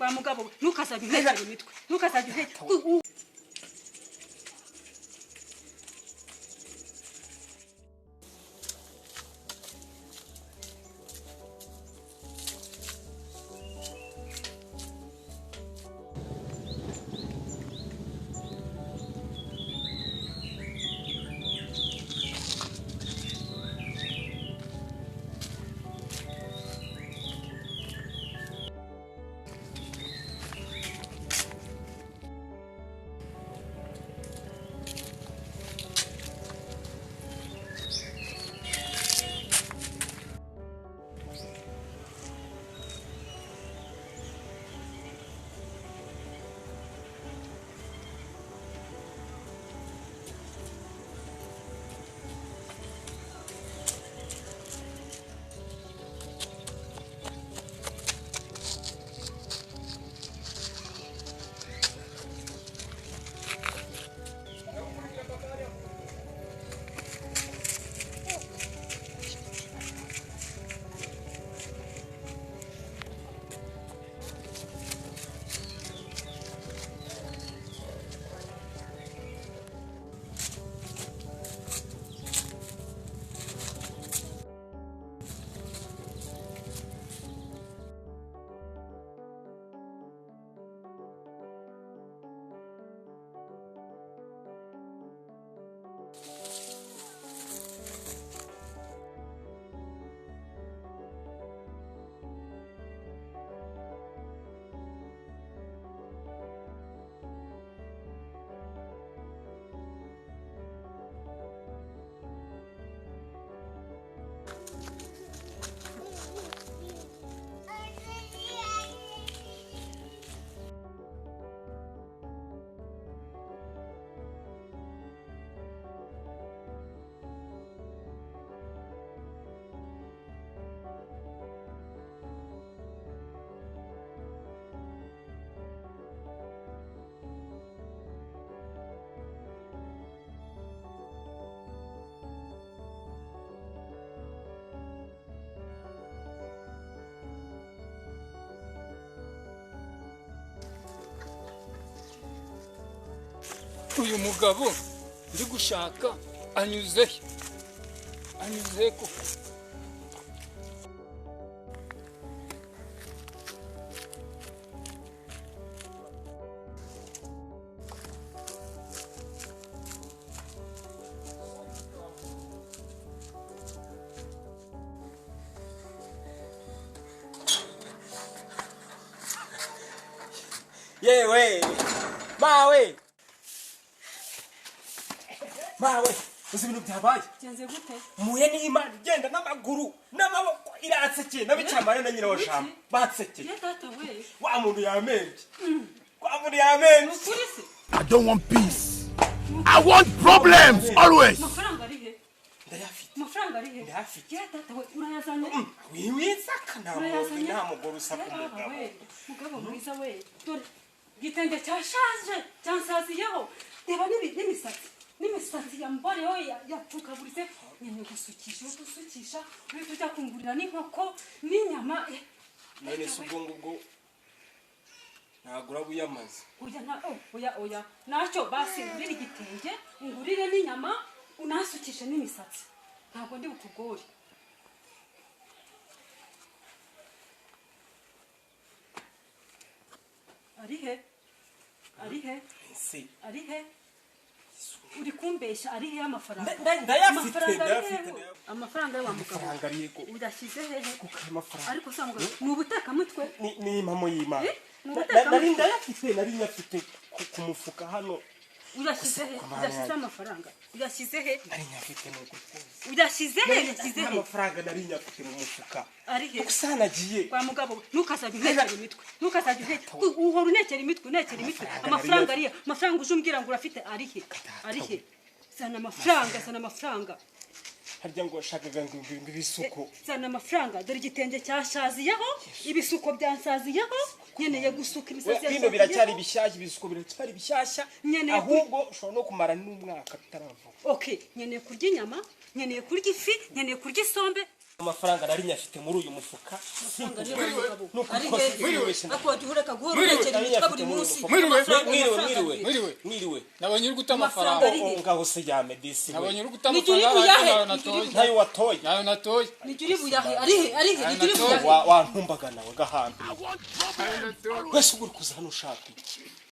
kwa mugabo ntukazajye uhekera imitwe ntukazajye uhekera uyu mugabo ndi gushaka anyuze ko yewe mawe uzi ibintu byabaye genze gute muye n'Imana igenda n'amaguru n'amaboko iratsekeye nabicamane na nyina wa shamba batsekeye ye data we wa muntu yamenje I don't want peace. I want problems always. amafaranga ari he ndayafite amafaranga ari he ndayafite ye data we urayazanye wiwitsaka nta mugore usaka mugabo mwiza we dore gitenge cyashaje cyansaziyeho reba n'imisatsi yambareho yapfukaburitse nyine gusukisha uri tujya kungurira n'inkoko n'inyama none se ubwo ngubwo nagura buyamaze oya nacyo basi ngurira igitenge ngurire n'inyama unasukishe n'imisatsi ntabwo ndi bukugore ari he uri kumbesha ari he amafaranga ndayafite amafaranga yo wamugabo udashyize hehe ariko sanga ni ubutekamutwe ni impamo y'Imana nari nyafite ku mufuka hano udashyize amafaranga udashyize he nari nyafite nuko udashyize he amafaranga nari nyafite mu mufuka ari he gusa nagiye kwa mugabo ntukazajye uhekera imitwe uhora unekera imitwe amafaranga uje umbwira ngo urafite ari he sana amafaranga harya ngo washakaga ngo ibisuko sana amafaranga dore igitenge cyashaziyeho ibisuko byansaziyeho nkeneye gusuka imisatsi bino biracyari bishyashya ibisuko biracyari bishyashya ahubwo ushobora no kumara n'umwaka bitaravuga okay nkeneye kurya inyama nkeneye kurya ifi nkeneye kurya isombe amafaranga nari nyafite muri uyu mufuka amafaranga rero umugabo nuko ari rwose he wibeshye ako wajureka guhora unekera imitwe buri munsi mwiriwe nabonye uri guta amafaranga Amafaranga ngaho se ya medisi nabonye uri guta Nijye uri amafaranga buyahe, nawe nijye uri natoye ntayo watoye nawe natoye nijuri buyahe ari he nijuri buyahe wantumbaga nawe gahambira wese uguri kuza hano ushaka iki